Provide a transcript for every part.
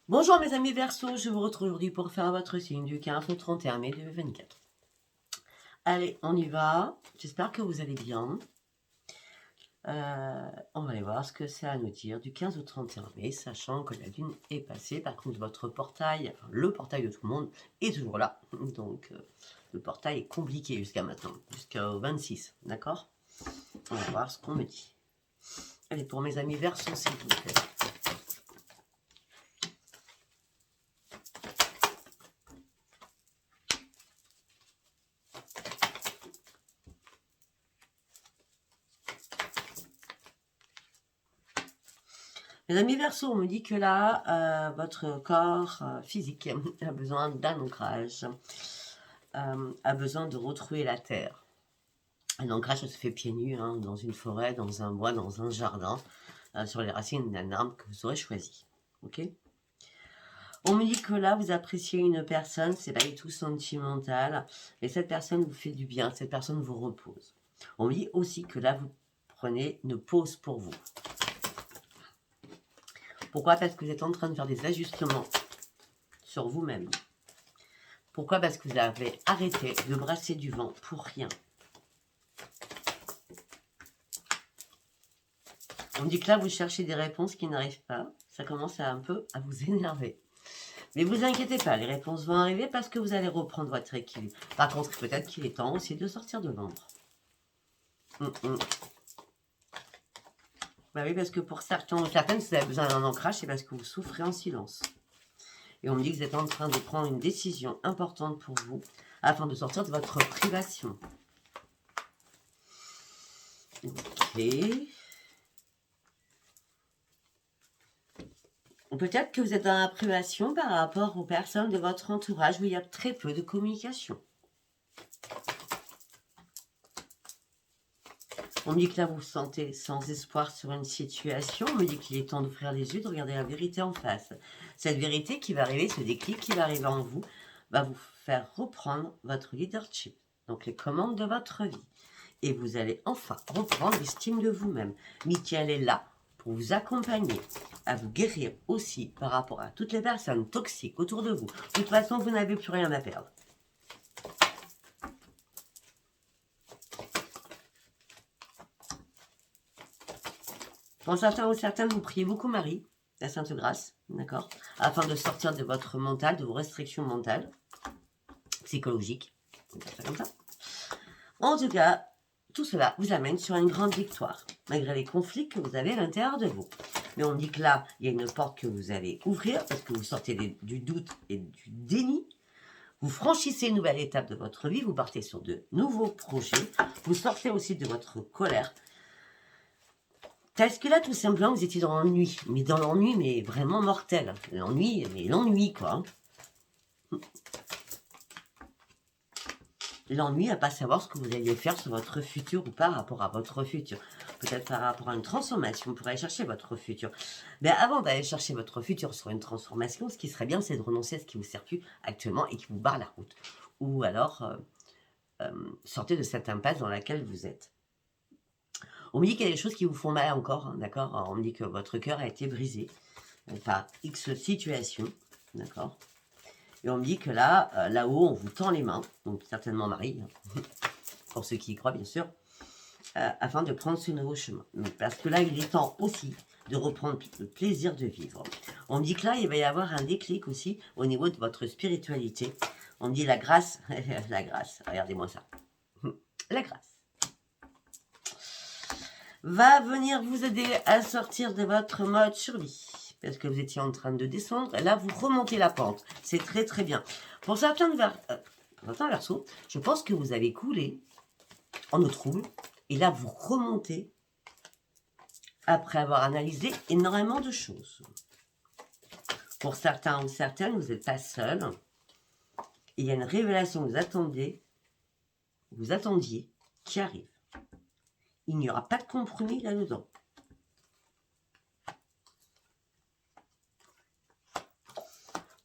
Bonjour mes amis Verseau, je vous retrouve aujourd'hui pour faire votre signe du 15 au 31 mai 2024. Allez, on y va. J'espère que vous allez bien. On va aller voir ce que ça a à nous dire du 15 au 31 mai, sachant que la lune est passée. Par contre, votre portail, le portail de tout le monde, est toujours là. Donc, le portail est compliqué jusqu'à maintenant, jusqu'au 26, d'accord? On va voir ce qu'on me dit. Allez, pour mes amis Verseau, s'il vous plaît. Mes amis Verseau, on me dit que là, votre corps physique a besoin d'un ancrage, a besoin de retrouver la terre. Un ancrage, ça se fait pieds nus, hein, dans une forêt, dans un bois, dans un jardin, sur les racines d'un arbre que vous aurez choisi. Ok ? On me dit que là, vous appréciez une personne, c'est pas du tout sentimental, et cette personne vous fait du bien, cette personne vous repose. On me dit aussi que là, vous prenez une pause pour vous. Pourquoi? Parce que vous êtes en train de faire des ajustements sur vous-même. Pourquoi? Parce que vous avez arrêté de brasser du vent pour rien. On me dit que là, vous cherchez des réponses qui n'arrivent pas. Ça commence un peu à vous énerver. Mais vous inquiétez pas, les réponses vont arriver parce que vous allez reprendre votre équilibre. Par contre, peut-être qu'il est temps aussi de sortir de l'ombre. Bah oui, parce que pour certains ou certaines, si vous avez besoin d'un ancrage, c'est parce que vous souffrez en silence. Et on me dit que vous êtes en train de prendre une décision importante pour vous afin de sortir de votre privation. Ok. Peut-être que vous êtes dans la privation par rapport aux personnes de votre entourage où il y a très peu de communication. On me dit que là, vous vous sentez sans espoir sur une situation. On me dit qu'il est temps d'ouvrir les yeux, de regarder la vérité en face. Cette vérité qui va arriver, ce déclic qui va arriver en vous, va vous faire reprendre votre leadership, donc les commandes de votre vie. Et vous allez enfin reprendre l'estime de vous-même. Michael est là pour vous accompagner, à vous guérir aussi par rapport à toutes les personnes toxiques autour de vous. De toute façon, vous n'avez plus rien à perdre. Pour certains ou certaines, vous priez beaucoup Marie, la Sainte Grâce, d'accord, afin de sortir de votre mental, de vos restrictions mentales, psychologiques, on peut faire comme ça. En tout cas, tout cela vous amène sur une grande victoire, malgré les conflits que vous avez à l'intérieur de vous. Mais on dit que là, il y a une porte que vous allez ouvrir parce que vous sortez du doute et du déni. Vous franchissez une nouvelle étape de votre vie, vous partez sur de nouveaux projets, vous sortez aussi de votre colère. Parce que là, tout simplement, vous étiez dans l'ennui. Mais dans l'ennui, mais vraiment mortel. L'ennui, mais l'ennui, quoi. L'ennui à pas savoir ce que vous alliez faire sur votre futur ou par rapport à votre futur. Peut-être par rapport à une transformation pour aller chercher votre futur. Mais avant d'aller chercher votre futur sur une transformation, ce qui serait bien, c'est de renoncer à ce qui vous sert plus actuellement et qui vous barre la route. Ou alors, sortez de cette impasse dans laquelle vous êtes. On me dit qu'il y a des choses qui vous font mal encore, hein, d'accord? On me dit que votre cœur a été brisé par X situation, d'accord? Et on me dit que là, là-haut, on vous tend les mains, donc certainement Marie, hein, pour ceux qui y croient bien sûr, afin de prendre ce nouveau chemin. Parce que là, il est temps aussi de reprendre le plaisir de vivre. On me dit que là, il va y avoir un déclic aussi au niveau de votre spiritualité. On me dit la grâce, la grâce, regardez-moi ça, la grâce va venir vous aider à sortir de votre mode survie. Parce que vous étiez en train de descendre, et là vous remontez la pente. C'est très très bien. Pour certains Verseaux, je pense que vous avez coulé en eau trouble, et là vous remontez après avoir analysé énormément de choses. Pour certains ou certaines, vous n'êtes pas seul. Il y a une révélation que vous attendiez qui arrive. Il n'y aura pas de compromis là-dedans.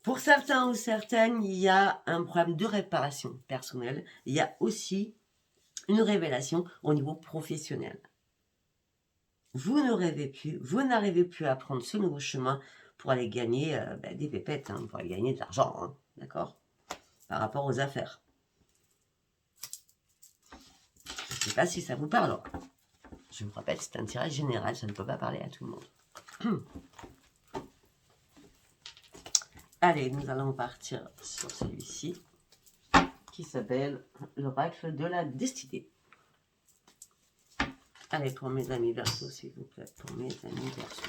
Pour certains ou certaines, il y a un problème de réparation personnelle. Il y a aussi une révélation au niveau professionnel. Vous ne rêvez plus, vous n'arrivez plus à prendre ce nouveau chemin pour aller gagner des pépettes, hein, pour aller gagner de l'argent, hein, d'accord? Par rapport aux affaires. Je ne sais pas si ça vous parle. Je vous rappelle, c'est un tirage général, ça ne peut pas parler à tout le monde. Allez, nous allons partir sur celui-ci, qui s'appelle l'oracle de la destinée. Allez, pour mes amis Verseau, s'il vous plaît, pour mes amis Verseau.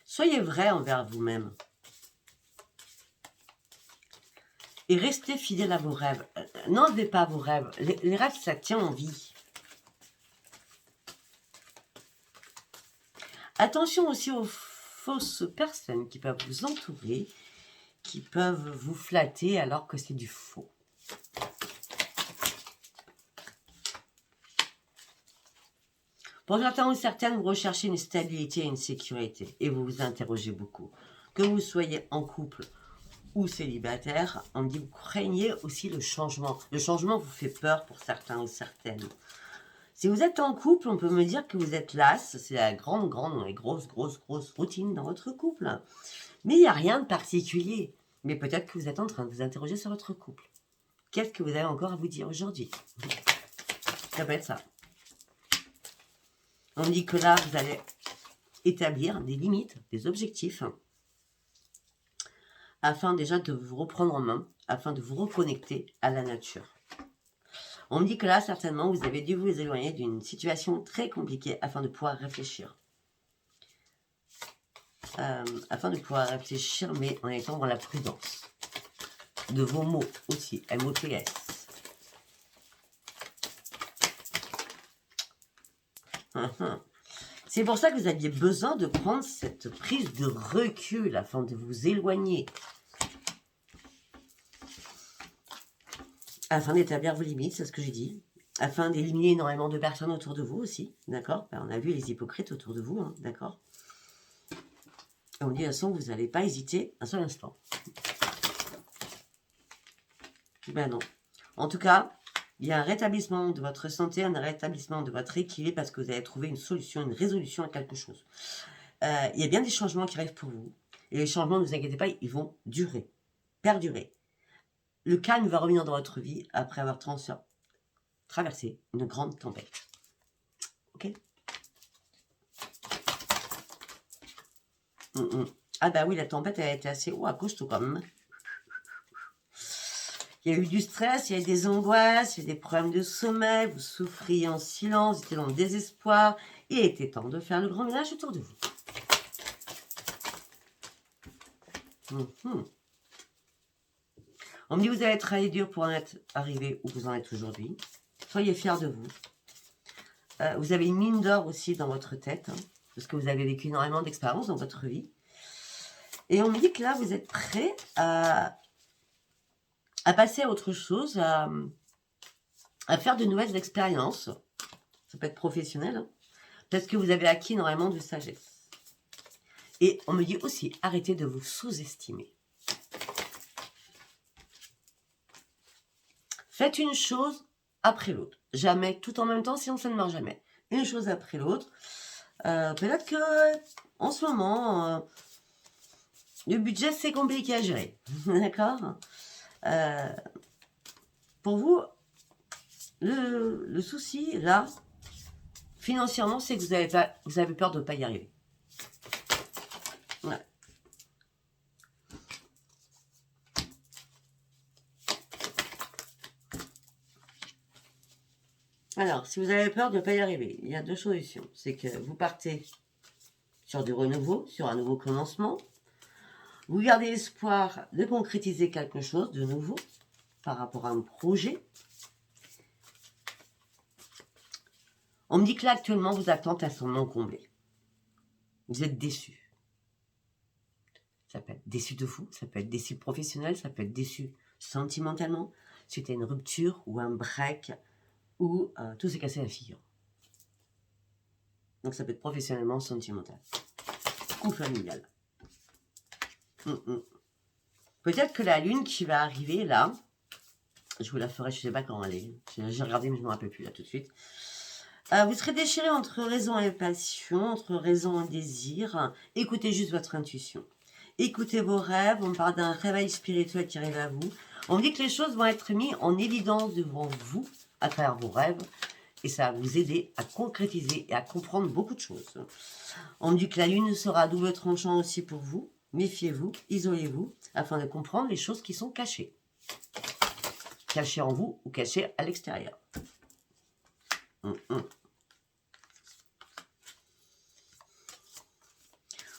Soyez vrai envers vous-même. Et restez fidèle à vos rêves. N'enlevez pas vos rêves. Les rêves, ça tient en vie. Attention aussi aux fausses personnes qui peuvent vous entourer, qui peuvent vous flatter alors que c'est du faux. Pour certains ou certaines, vous recherchez une stabilité et une sécurité et vous vous interrogez beaucoup. Que vous soyez en couple ou célibataire, on dit que vous craignez aussi le changement. Le changement vous fait peur pour certains ou certaines. Si vous êtes en couple, on peut me dire que vous êtes lasse. C'est la grande et grosse routine dans votre couple. Mais il n'y a rien de particulier. Mais peut-être que vous êtes en train de vous interroger sur votre couple. Qu'est-ce que vous avez encore à vous dire aujourd'hui? Ça peut être ça. On dit que là, vous allez établir des limites, des objectifs, afin déjà de vous reprendre en main, afin de vous reconnecter à la nature. On me dit que là, certainement, vous avez dû vous éloigner d'une situation très compliquée afin de pouvoir réfléchir. Mais en étant dans la prudence. De vos mots aussi, MOTS. C'est pour ça que vous aviez besoin de prendre cette prise de recul afin de vous éloigner. Afin d'établir vos limites, c'est ce que j'ai dit. Afin d'éliminer énormément de personnes autour de vous aussi, d'accord? On a vu les hypocrites autour de vous, hein, d'accord? On dit de toute façon, vous n'allez pas hésiter un seul instant. Ben non. En tout cas, il y a un rétablissement de votre santé, un rétablissement de votre équilibre parce que vous avez trouvé une solution, une résolution à quelque chose. Il y a bien des changements qui arrivent pour vous. Et les changements, ne vous inquiétez pas, ils vont durer, perdurer. Le calme va revenir dans votre vie après avoir traversé une grande tempête. Ok? Ah bah oui, la tempête, elle a été assez costaud quand même. Il y a eu du stress, il y a eu des angoisses, il y a eu des problèmes de sommeil, vous souffriez en silence, vous étiez dans le désespoir. Il était temps de faire le grand ménage autour de vous. On me dit que vous allez travailler dur pour en être arrivé où vous en êtes aujourd'hui. Soyez fiers de vous. Vous avez une mine d'or aussi dans votre tête, hein, parce que vous avez vécu énormément d'expériences dans votre vie. Et on me dit que là, vous êtes prêt à passer à autre chose, à faire de nouvelles expériences. Ça peut être professionnel, hein, parce que vous avez acquis énormément de sagesse. Et on me dit aussi, arrêtez de vous sous-estimer. Faites une chose après l'autre. Jamais tout en même temps, sinon ça ne marche jamais. Une chose après l'autre. Peut-être que en ce moment, le budget, c'est compliqué à gérer. D'accord? Pour vous, le souci, là, financièrement, c'est que vous avez peur de ne pas y arriver. Ouais. Alors, si vous avez peur de ne pas y arriver, il y a deux solutions. C'est que vous partez sur du renouveau, sur un nouveau commencement. Vous gardez l'espoir de concrétiser quelque chose de nouveau par rapport à un projet. On me dit que là, actuellement, vos attentes, elles sont non comblées. Vous êtes déçu. Ça peut être déçu de vous, ça peut être déçu professionnel, ça peut être déçu sentimentalement, suite à une rupture ou un break, ou tout s'est cassé la figure. Donc ça peut être professionnellement, sentimental ou familial. Peut-être que la lune qui va arriver là, Je vous la ferai, je ne sais pas quand elle est. J'ai regardé, mais je ne me rappelle plus là tout de suite. Vous serez déchiré entre raison et passion, entre raison et désir. Écoutez juste votre intuition. Écoutez vos rêves. On parle d'un réveil spirituel qui arrive à vous. On dit que les choses vont être mises en évidence devant vous à travers vos rêves. Et ça va vous aider à concrétiser et à comprendre beaucoup de choses. On dit que la lune sera à double tranchant aussi pour vous. Méfiez-vous, isolez-vous, afin de comprendre les choses qui sont cachées. Cachées en vous ou cachées à l'extérieur.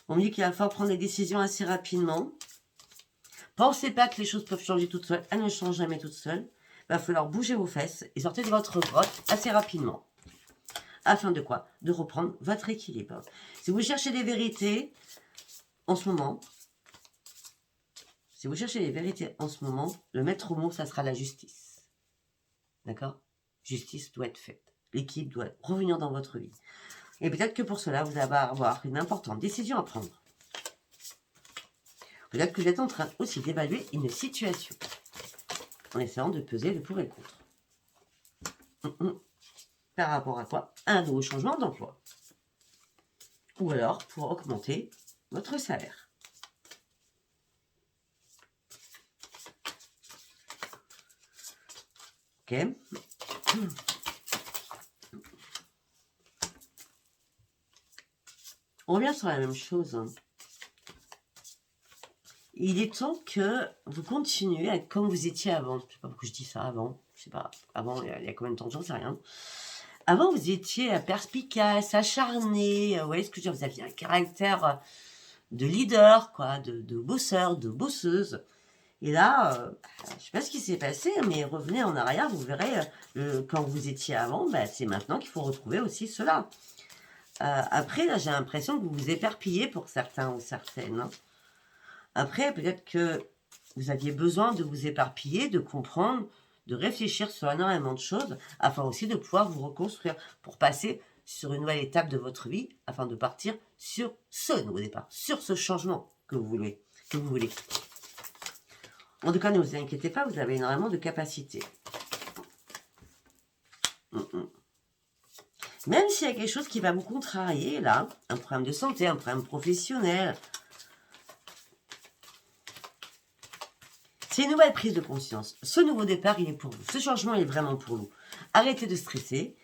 On me dit qu'il va falloir prendre des décisions assez rapidement. Pensez pas que les choses peuvent changer toutes seules. Elles ne changent jamais toutes seules. Il va falloir bouger vos fesses et sortir de votre grotte assez rapidement. Afin de quoi? De reprendre votre équilibre. Si vous cherchez des vérités en ce moment, le maître mot, ça sera la justice. D'accord? Justice doit être faite. L'équilibre doit revenir dans votre vie. Et peut-être que pour cela, vous allez avoir une importante décision à prendre. Peut-être que vous êtes en train aussi d'évaluer une situation. En essayant de peser le pour et le contre. Par rapport à quoi? Un nouveau changement d'emploi. Ou alors pour augmenter votre salaire. Ok. On revient sur la même chose. Il est temps que vous continuez à être comme vous étiez avant. Je ne sais pas pourquoi je dis ça avant. Je sais pas. Avant, il y a combien de temps, j'en sais rien. Avant, vous étiez perspicace, acharné. Vous voyez ce que je veux dire? Vous aviez un caractère de leader, quoi, de bosseur, de bosseuse. Et là, je ne sais pas ce qui s'est passé, mais revenez en arrière, vous verrez, quand vous étiez avant, c'est maintenant qu'il faut retrouver aussi cela. Après, là, j'ai l'impression que vous vous éparpillez pour certains ou certaines. Hein. Après, peut-être que vous aviez besoin de vous éparpiller, de comprendre, de réfléchir sur énormément de choses, afin aussi de pouvoir vous reconstruire, pour passer sur une nouvelle étape de votre vie, afin de partir sur ce nouveau départ, sur ce changement que vous voulez. En tout cas, ne vous inquiétez pas, vous avez énormément de capacités. Même s'il y a quelque chose qui va vous contrarier, là, un problème de santé, un problème professionnel, c'est une nouvelle prise de conscience. Ce nouveau départ, il est pour vous. Ce changement, il est vraiment pour vous. Arrêtez de stresser.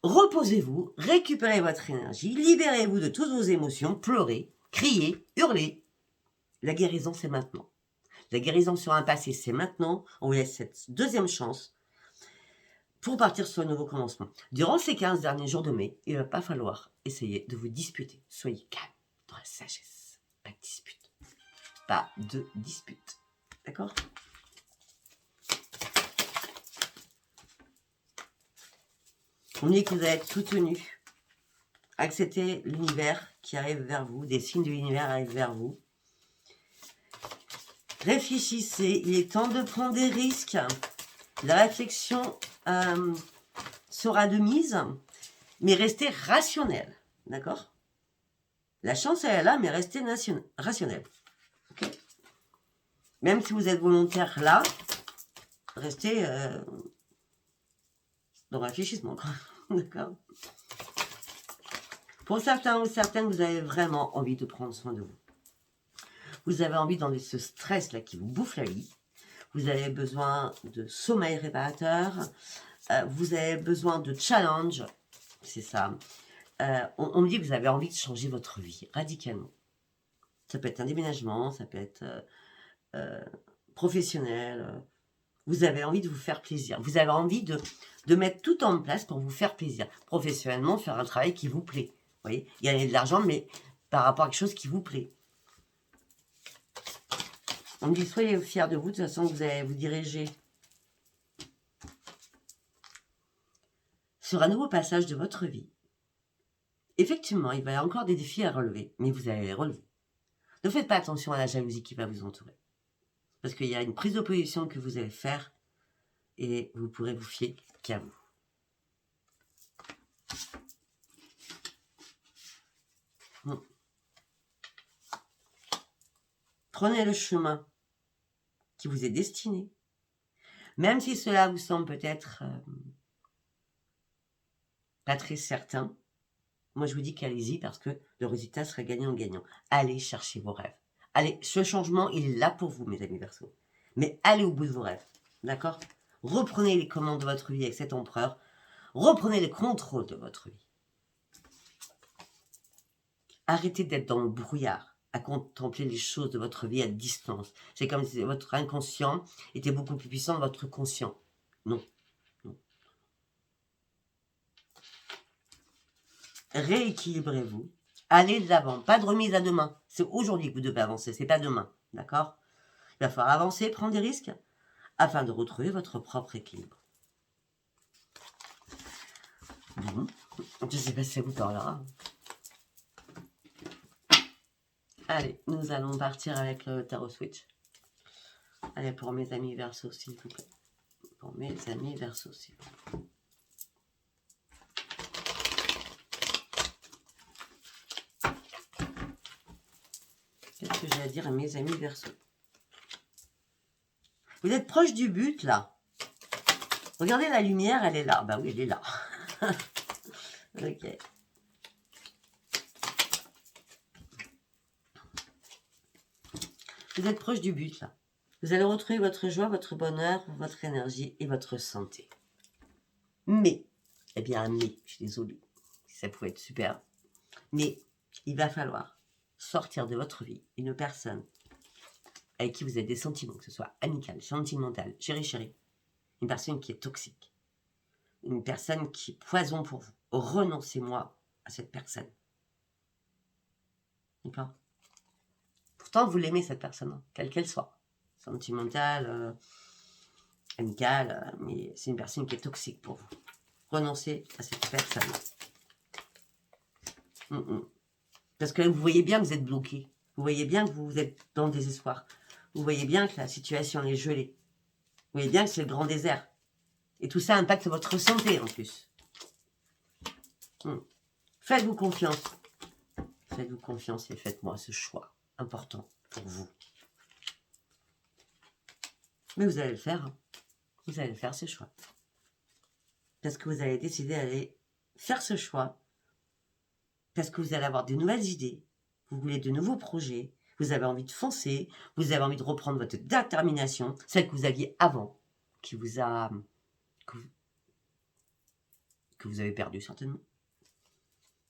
Reposez-vous, récupérez votre énergie, libérez-vous de toutes vos émotions, pleurez, criez, hurlez. La guérison, c'est maintenant. La guérison sur un passé, c'est maintenant. On vous laisse cette deuxième chance pour partir sur un nouveau commencement. Durant ces 15 derniers jours de mai, il ne va pas falloir essayer de vous disputer. Soyez calme, dans la sagesse. Pas de dispute. Pas de dispute. D'accord? On dit que vous allez être soutenu. Acceptez l'univers qui arrive vers vous. Des signes de l'univers arrivent vers vous. Réfléchissez. Il est temps de prendre des risques. La réflexion sera de mise, mais restez rationnel. D'accord? La chance, elle est là, mais restez rationnel. Okay? Même si vous êtes volontaire là, restez dans le réfléchissement. D'accord? Pour certains ou certaines, vous avez vraiment envie de prendre soin de vous. Vous avez envie d'enlever ce stress-là qui vous bouffe la vie. Vous avez besoin de sommeil réparateur. Vous avez besoin de challenge. C'est ça. On me dit que vous avez envie de changer votre vie radicalement. Ça peut être un déménagement, ça peut être professionnel. Vous avez envie de vous faire plaisir. Vous avez envie de mettre tout en place pour vous faire plaisir. Professionnellement, faire un travail qui vous plaît. Vous voyez, gagner de l'argent, mais par rapport à quelque chose qui vous plaît. On me dit, soyez fiers de vous. De toute façon, vous allez vous diriger sur un nouveau passage de votre vie. Effectivement, il va y avoir encore des défis à relever, mais vous allez les relever. Ne faites pas attention à la jalousie qui va vous entourer. Parce qu'il y a une prise de position que vous allez faire et vous pourrez vous fier qu'à vous. Prenez le chemin qui vous est destiné. Même si cela vous semble peut-être pas très certain, moi je vous dis qu'allez-y parce que le résultat sera gagnant-gagnant. Allez chercher vos rêves. Allez, ce changement, il est là pour vous, mes amis Verseaux. Mais allez au bout de vos rêves, d'accord? Reprenez les commandes de votre vie avec cet empereur. Reprenez le contrôle de votre vie. Arrêtez d'être dans le brouillard, à contempler les choses de votre vie à distance. C'est comme si votre inconscient était beaucoup plus puissant que votre conscient. Non, non. Rééquilibrez-vous. Allez de l'avant. Pas de remise à demain. C'est aujourd'hui que vous devez avancer, c'est pas demain. D'accord? Il va falloir avancer, prendre des risques, afin de retrouver votre propre équilibre. Bon. Je ne sais pas si ça vous parlera. Allez, nous allons partir avec le Tarot Switch. Allez, pour mes amis Verseaux, s'il vous plaît. Pour mes amis Verseaux, s'il vous plaît. Qu'est-ce que j'ai à dire à mes amis Verseaux? Vous êtes proche du but, là. Regardez la lumière, elle est là. Bah oui, elle est là. Ok. Vous êtes proche du but, là. Vous allez retrouver votre joie, votre bonheur, votre énergie et votre santé. Mais, eh bien, mais, je suis désolée, ça pouvait être super, mais il va falloir sortir de votre vie une personne avec qui vous avez des sentiments, que ce soit amical, sentimental, chéri, une personne qui est toxique, une personne qui est poison pour vous. Renoncez-moi à cette personne. D'accord? Pourtant, vous l'aimez, cette personne, hein, quelle qu'elle soit. Sentimentale, amicale, mais c'est une personne qui est toxique pour vous. Renoncez à cette personne. Parce que vous voyez bien que vous êtes bloqué. Vous voyez bien que vous êtes dans le désespoir. Vous voyez bien que la situation est gelée. Vous voyez bien que c'est le grand désert. Et tout ça impacte votre santé en plus. Faites-vous confiance. Faites-vous confiance et faites-moi ce choix important pour vous. Mais vous allez le faire. Hein. Vous allez le faire, ce choix. Parce que vous allez décider d'aller faire ce choix. Parce que vous allez avoir de nouvelles idées. Vous voulez de nouveaux projets. Vous avez envie de foncer. Vous avez envie de reprendre votre détermination. Celle que vous aviez avant. Qui vous a... que vous avez perdu certainement.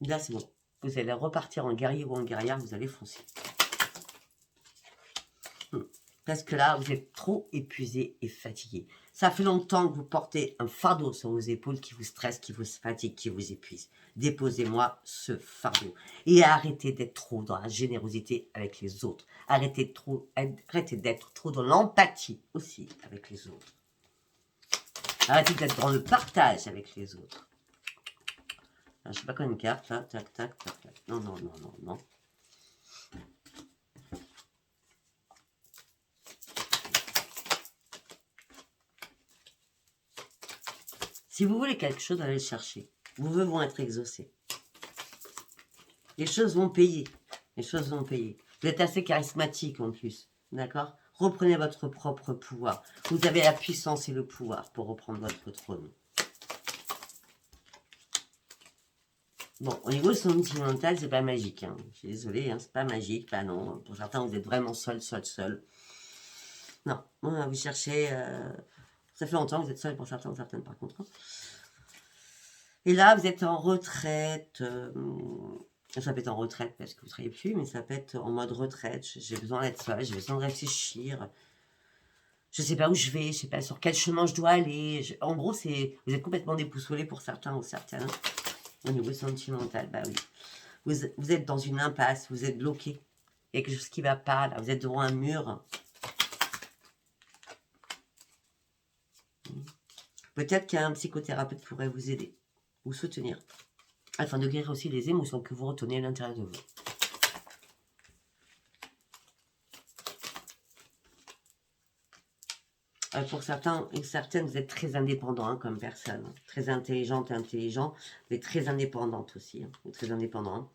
Là, c'est bon. Vous allez repartir en guerrier ou en guerrière. Vous allez foncer. Parce que là, vous êtes trop épuisé et fatigué. Ça fait longtemps que vous portez un fardeau sur vos épaules qui vous stresse, qui vous fatigue, qui vous épuise. Déposez-moi ce fardeau. Et arrêtez d'être trop dans la générosité avec les autres. Arrêtez d'être trop dans l'empathie aussi avec les autres. Arrêtez d'être dans le partage avec les autres. Alors, je sais pas quoi une carte, là. Tac, tac, tac, tac. Non, non, non, non, non. Si vous voulez quelque chose, allez le chercher. Vos vœux vont être exaucés. Les choses vont payer. Les choses vont payer. Vous êtes assez charismatique en plus. D'accord? Reprenez votre propre pouvoir. Vous avez la puissance et le pouvoir pour reprendre votre trône. Bon, au niveau sentimental, c'est pas magique. Hein. Je suis désolée, hein, c'est pas magique. Pas non. Pour certains, vous êtes vraiment seul. Non, vous cherchez... ça fait longtemps que vous êtes seul pour certains, certaines par contre. Hein. Et là, vous êtes en retraite. Ça peut être en retraite parce que vous ne travaillez plus, mais ça peut être en mode retraite. J'ai besoin d'être seul, j'ai besoin de réfléchir. Je ne sais pas où je vais, je ne sais pas sur quel chemin je dois aller. En gros, vous êtes complètement déboussolé pour certains ou certaines. Au niveau sentimental, bah oui. Vous êtes dans une impasse, vous êtes bloqué. Il y a quelque chose qui ne va pas, là. Vous êtes devant un mur. Peut-être qu'un psychothérapeute pourrait vous aider, vous soutenir, afin de guérir aussi les émotions que vous retenez à l'intérieur de vous. Pour certains et certaines, vous êtes très indépendant hein, comme personne. Hein. Très intelligente et intelligent, mais très indépendante aussi. Hein. Très indépendant.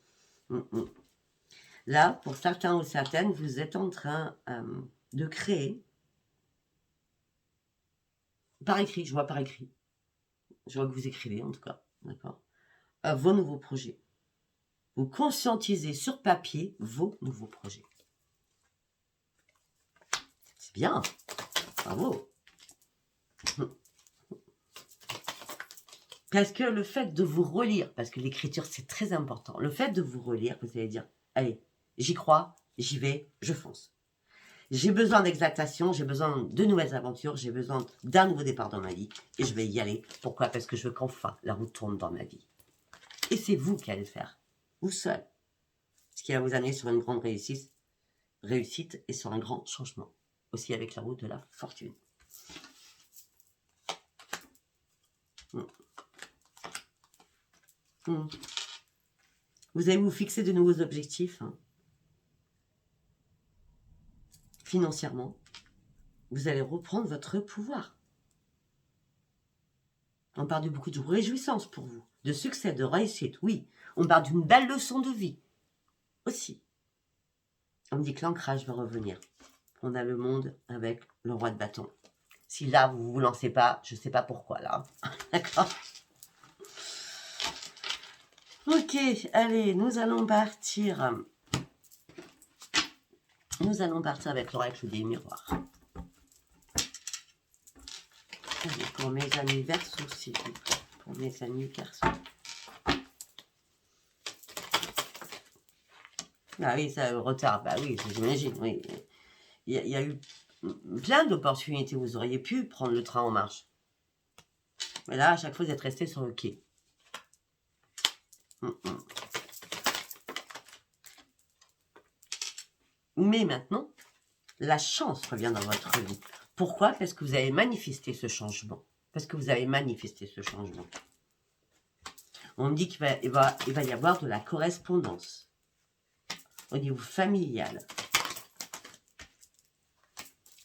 Là, pour certains ou certaines, vous êtes en train de créer Par écrit, je vois par écrit. Je vois que vous écrivez en tout cas, d'accord. Vos nouveaux projets. Vous conscientisez sur papier vos nouveaux projets. C'est bien, bravo. Parce que le fait de vous relire, parce que l'écriture c'est très important, le fait de vous relire, vous allez dire, allez, j'y crois, j'y vais, je fonce. J'ai besoin d'exaltation, j'ai besoin de nouvelles aventures, j'ai besoin d'un nouveau départ dans ma vie, et je vais y aller. Pourquoi? Parce que je veux qu'enfin la roue tourne dans ma vie. Et c'est vous qui allez le faire, vous seul. Ce qui va vous amener sur une grande réussite et sur un grand changement. Aussi avec la route de la fortune. Vous allez vous fixer de nouveaux objectifs. Financièrement. Vous allez reprendre votre pouvoir. On parle de beaucoup de réjouissance pour vous. De succès, de réussite, oui. On parle d'une belle leçon de vie. Aussi. On me dit que l'ancrage va revenir. On a le monde avec le roi de bâton. Si là, vous ne vous lancez pas, je ne sais pas pourquoi là. D'accord? Ok, allez, nous allons partir. Nous allons partir avec l'oracle des miroirs. Allez, pour mes amis Verseaux, s'il vous plaît. Pour mes amis Verseaux. Ah oui, ça, le retard, bah oui, j'imagine, oui. Il y a eu plein d'opportunités, vous auriez pu prendre le train en marche. Mais là, à chaque fois, vous êtes resté sur le quai. Mais maintenant, la chance revient dans votre vie. Pourquoi? Parce que vous avez manifesté ce changement. Parce que vous avez manifesté ce changement. On me dit qu'il va y avoir de la correspondance au niveau familial.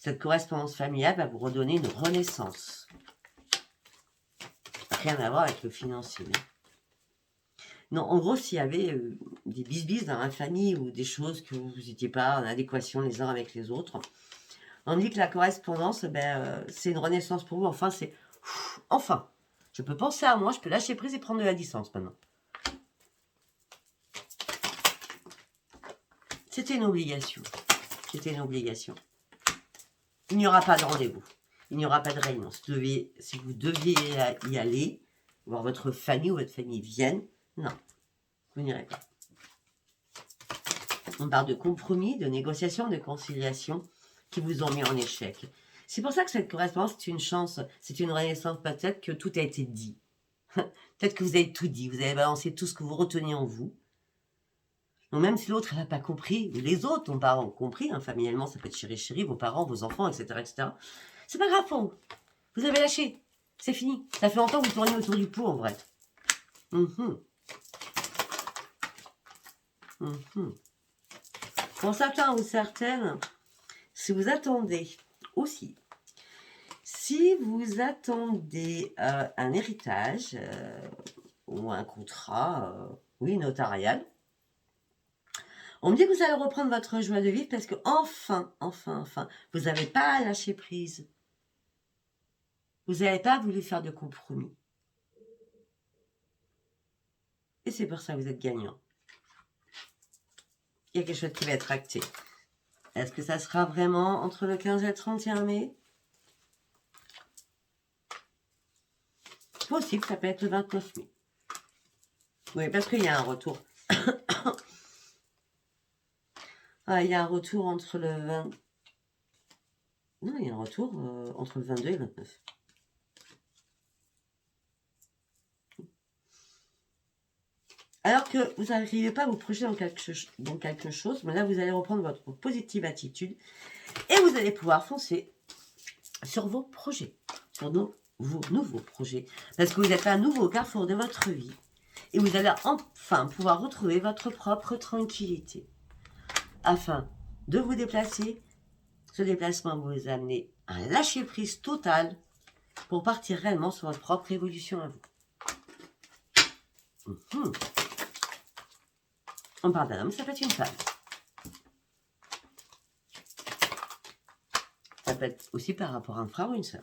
Cette correspondance familiale va vous redonner une renaissance. Rien à voir avec le financier. Non, en gros, s'il y avait des bisbis dans la famille ou des choses que vous n'étiez pas en adéquation les uns avec les autres, on dit que la correspondance, c'est une renaissance pour vous. Enfin, c'est... Enfin, je peux penser à moi, je peux lâcher prise et prendre de la distance maintenant. C'était une obligation. C'était une obligation. Il n'y aura pas de rendez-vous. Il n'y aura pas de réunion. Si vous deviez y aller, voir votre famille ou votre famille vienne, non, vous n'irez pas. On parle de compromis, de négociation, de conciliation qui vous ont mis en échec. C'est pour ça que cette correspondance, c'est une chance, c'est une renaissance, peut-être que tout a été dit. Peut-être que vous avez tout dit, vous avez balancé tout ce que vous reteniez en vous. Donc même si l'autre n'a pas compris, les autres n'ont pas compris, familialement, ça peut être chéri, vos parents, vos enfants, etc. etc. C'est pas grave pour vous. Vous avez lâché. C'est fini. Ça fait longtemps que vous tournez autour du pot, en vrai. Pour certains ou certaines, si vous attendez aussi, si vous attendez un héritage ou un contrat, oui, notarial, on me dit que vous allez reprendre votre joie de vivre parce que enfin, vous n'avez pas lâché prise. Vous n'avez pas voulu faire de compromis. Et c'est pour ça que vous êtes gagnant. Il y a quelque chose qui va être acté. Est-ce que ça sera vraiment entre le 15 et le 31 mai? Possible, ça peut être le 29 mai. Oui, parce qu'il y a un retour. Il y a un retour entre le 20... Non, il y a un retour entre le 22 et le 29. Alors que vous n'arrivez pas à vous projeter dans quelque chose, mais là, vous allez reprendre votre positive attitude et vous allez pouvoir foncer sur vos projets, sur vos nouveaux projets. Parce que vous êtes à un nouveau carrefour de votre vie et vous allez enfin pouvoir retrouver votre propre tranquillité. Afin de vous déplacer, ce déplacement va vous amener à un lâcher-prise total pour partir réellement sur votre propre évolution à vous. On parle d'un homme, ça peut être une femme. Ça peut être aussi par rapport à un frère ou une sœur.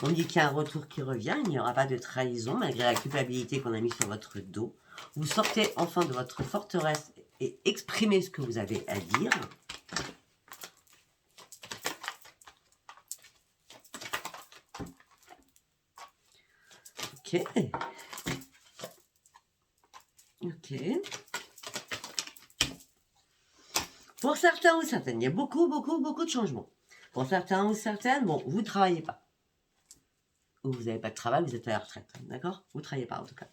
On dit qu'il y a un retour qui revient, il n'y aura pas de trahison malgré la culpabilité qu'on a mis sur votre dos. Vous sortez enfin de votre forteresse et exprimez ce que vous avez à dire. Ok. Ok. Pour certains ou certaines, il y a beaucoup de changements. Pour certains ou certaines, bon, vous ne travaillez pas. Ou vous n'avez pas de travail, vous êtes à la retraite. D'accord? Vous ne travaillez pas en tout cas.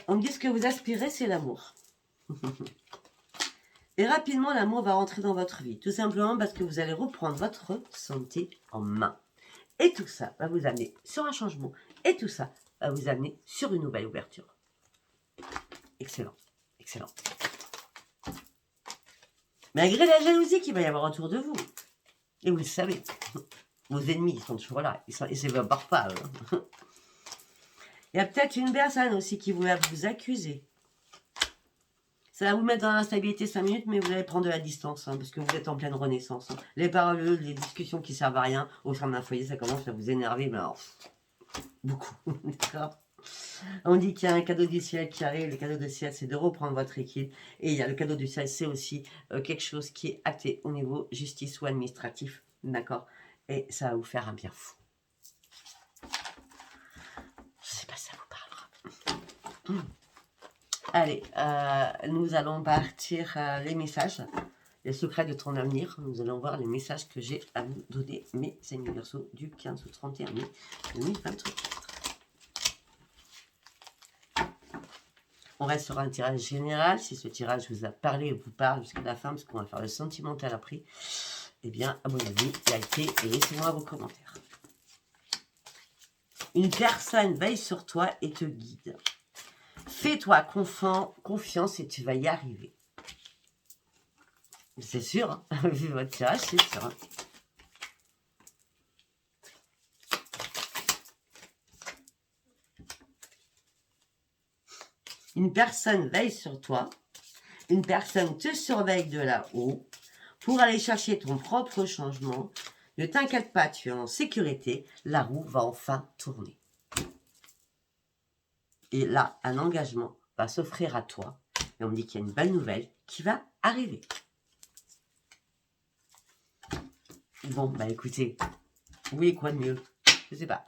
On me dit ce que vous aspirez, c'est l'amour. Et rapidement, l'amour va rentrer dans votre vie. Tout simplement parce que vous allez reprendre votre santé en main. Et tout ça va vous amener sur un changement. Et tout ça va vous amener sur une nouvelle ouverture. Excellent. Excellent. Malgré la jalousie qu'il va y avoir autour de vous. Et vous le savez. Vos ennemis, ils sont toujours là. Ils ne s'évaporent pas. Il y a peut-être une personne aussi qui va vous accuser. Ça va vous mettre dans l'instabilité 5 minutes, mais vous allez prendre de la distance, parce que vous êtes en pleine renaissance. Les paroles, les discussions qui servent à rien au sein d'un foyer, ça commence à vous énerver, mais alors, beaucoup. D'accord. On dit qu'il y a un cadeau du ciel qui arrive. Le cadeau du ciel, c'est de reprendre votre équilibre. Et il y a le cadeau du ciel, c'est aussi quelque chose qui est acté au niveau justice ou administratif. D'accord. Et ça va vous faire un bien fou. Je ne sais pas si ça vous parlera. Allez, nous allons partir les messages. Les secrets de ton avenir. Nous allons voir les messages que j'ai à vous donner, mes signes Verseau, du 15 au 31 mai 2023. On reste sur un tirage général. Si ce tirage vous a parlé et vous parle jusqu'à la fin, parce qu'on va faire le sentimental après, eh bien, à mon avis, likez et laissez-moi vos commentaires. Une personne veille sur toi et te guide. Fais-toi confiance et tu vas y arriver. C'est sûr, hein. Vu votre tirage, c'est sûr. Hein. Une personne veille sur toi. Une personne te surveille de là-haut pour aller chercher ton propre changement. Ne t'inquiète pas, tu es en sécurité. La roue va enfin tourner. Et là, un engagement va s'offrir à toi. Et on me dit qu'il y a une belle nouvelle qui va arriver. Bon, bah écoutez, oui, quoi de mieux? Je sais pas.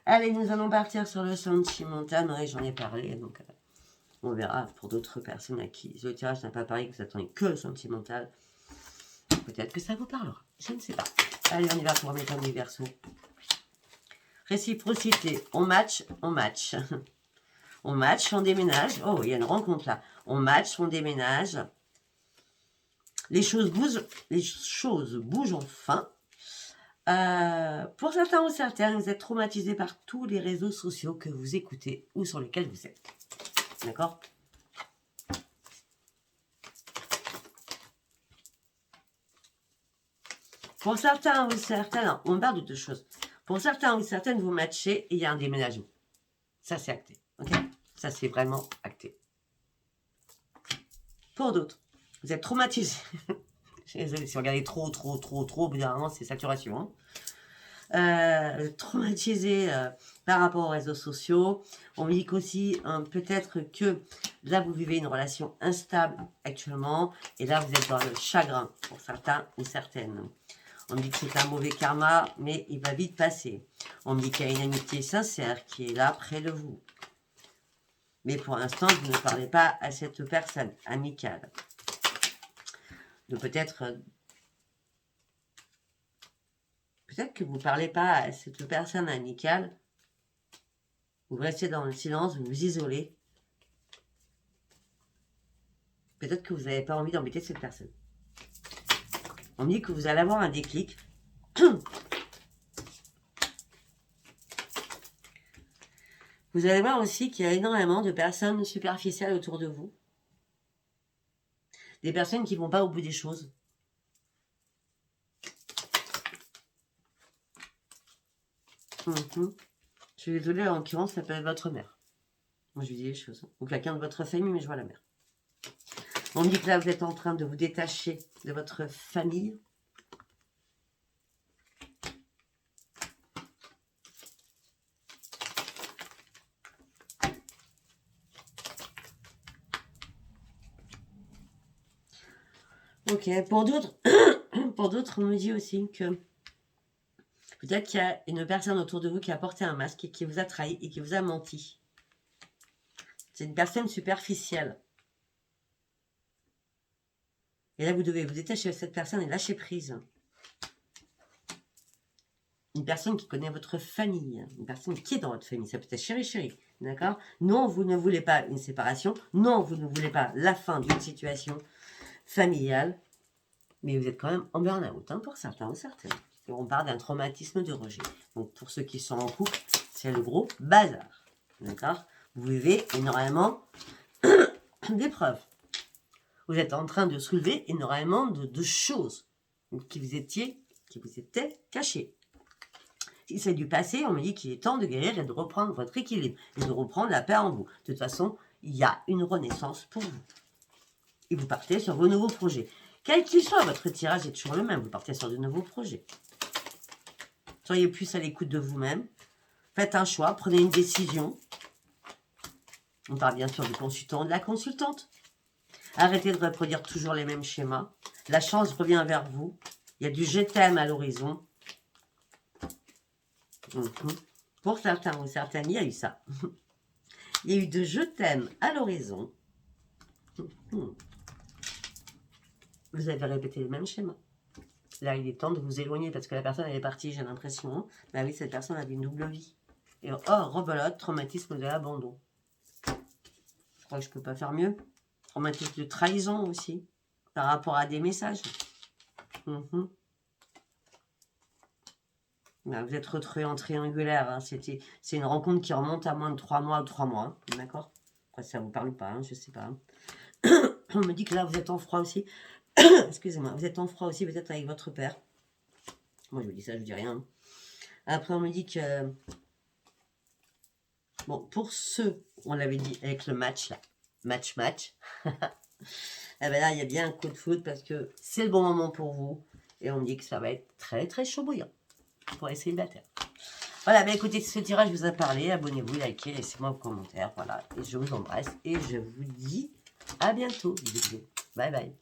Allez, nous allons partir sur le sentimental. Oui, j'en ai parlé, donc on verra pour d'autres personnes à qui le tirage n'a pas parlé, que vous attendez que le sentimental. Peut-être que ça vous parlera. Je ne sais pas. Allez, on y va pour mes amis Verseau. Réciprocité. On match, on match. On match, on déménage. Oh, il y a une rencontre là. On match, on déménage. Les choses bougent enfin. Pour certains ou certaines, vous êtes traumatisés par tous les réseaux sociaux que vous écoutez ou sur lesquels vous êtes. D'accord? Pour certains ou certaines, on parle de deux choses. Pour certains ou certaines, vous matchez et il y a un déménagement. Ça, c'est acté. Ok? Ça, c'est vraiment acté. Pour d'autres, vous êtes traumatisés. Je suis désolée, si vous regardez trop, au bout d'un moment, c'est saturation. Traumatisé par rapport aux réseaux sociaux. On me dit qu'aussi, peut-être que là, vous vivez une relation instable actuellement. Et là, vous êtes dans le chagrin pour certains ou certaines. On me dit que c'est un mauvais karma, mais il va vite passer. On me dit qu'il y a une amitié sincère qui est là près de vous. Mais pour l'instant, vous ne parlez pas à cette personne amicale. De peut-être que vous ne parlez pas à cette personne amicale. Vous restez dans le silence, vous vous isolez. Peut-être que vous n'avez pas envie d'embêter cette personne. On me dit que vous allez avoir un déclic. Vous allez voir aussi qu'il y a énormément de personnes superficielles autour de vous. Des personnes qui ne vont pas au bout des choses. Je suis désolée, en l'occurrence, ça peut être votre mère. Moi, je lui dis les choses. Ou quelqu'un de votre famille, mais je vois la mère. On me dit que là, vous êtes en train de vous détacher de votre famille. Ok, pour d'autres, pour d'autres, on me dit aussi que peut-être qu'il y a une personne autour de vous qui a porté un masque et qui vous a trahi et qui vous a menti. C'est une personne superficielle. Et là, vous devez vous détacher de cette personne et lâcher prise. Une personne qui connaît votre famille, une personne qui est dans votre famille, ça peut être chéri, d'accord? Non, vous ne voulez pas une séparation, non, vous ne voulez pas la fin d'une situation familiale, mais vous êtes quand même en burn-out, hein, pour certains ou certaines. Et on parle d'un traumatisme de rejet. Donc pour ceux qui sont en couple, c'est le gros bazar, d'accord? Vous vivez énormément d'épreuves. Vous êtes en train de soulever énormément de choses qui vous étaient cachées. Si c'est du passé, on me dit qu'il est temps de guérir et de reprendre votre équilibre et de reprendre la paix en vous. De toute façon, il y a une renaissance pour vous. Et vous partez sur vos nouveaux projets. Quel qu'il soit, votre tirage est toujours le même. Vous partez sur de nouveaux projets. Soyez plus à l'écoute de vous-même. Faites un choix, prenez une décision. On parle bien sûr du consultant ou de la consultante. Arrêtez de reproduire toujours les mêmes schémas. La chance revient vers vous. Il y a du je t'aime à l'horizon. Pour certains ou certaines, il y a eu ça. Il y a eu de je t'aime à l'horizon. Vous avez répété les mêmes schémas. Là, il est temps de vous éloigner parce que la personne elle est partie, j'ai l'impression. Mais oui, cette personne avait une double vie. Et oh, rebelote, traumatisme de l'abandon. Je crois que je ne peux pas faire mieux. Traumatisme de trahison aussi, par rapport à des messages. Là, vous êtes retrouvé en triangulaire. Hein. C'est une rencontre qui remonte à moins de 3 mois ou 3 mois. Hein. D'accord? Après, ça ne vous parle pas, hein, je ne sais pas. On me dit que là, vous êtes en froid aussi. Excusez-moi, vous êtes en froid aussi, peut-être avec votre père. Moi, je vous dis ça, je ne dis rien. Après, on me dit que... Bon, pour ceux, on l'avait dit avec le match, là. Match. Eh ben là, il y a bien un coup de foot parce que c'est le bon moment pour vous. Et on me dit que ça va être très, très chaud bouillant pour les célibataires. Voilà, ben écoutez, ce tirage vous a parlé. Abonnez-vous, likez, laissez-moi vos commentaires. Voilà, et je vous embrasse. Et je vous dis à bientôt. Bisous. Bye bye.